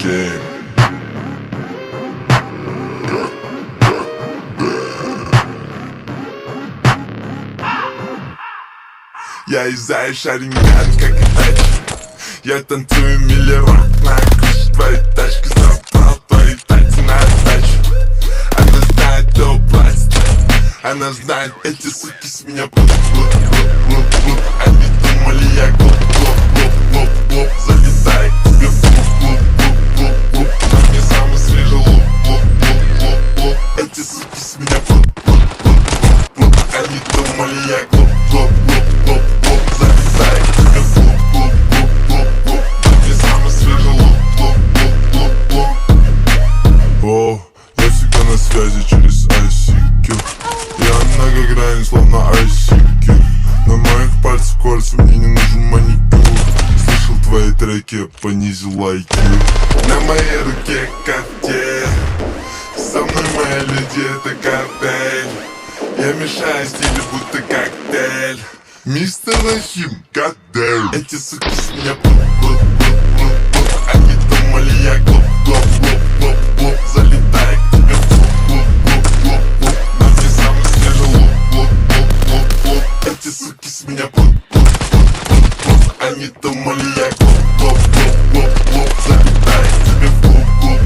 shame. Я юзаю шаринган, как и тачки. Я танцую миллион на крыше твоей тачки. Забрал твои тайцы на дачу. Она знает, кто платит. Она знает, эти суки с меня плут. Они думали, я глуп. Залетай к тебе в клуб. На мне самый свежий лук. Эти суки с меня плут. Они думали, я глуп. Залетай к тебе в клуб. На мне самый свежий лук. О, я всегда на связи через ICQ. Я многогранен, словно ICQ. На моих пальцах кольца, мне не нужен маникюр. Слышал твои треки, я понизил IQ. На моей руке коктейль. Со мной мои люди, это картель. Я мешаю стили, будто коктейль. Мистер Рахим, коктейль. Эти суки с меня плут. Они думали, я глуп. Залетай к тебе в клуб. На мне самый свежий лук. Эти суки с меня плут. Они думали, я глуп. Залетай к тебе в клуб.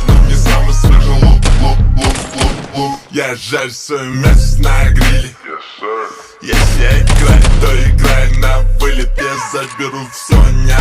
На мне самый свежий лук. Я жарю свое мясо на гриле. Если я играю, то играю на вылет. Я заберу все, не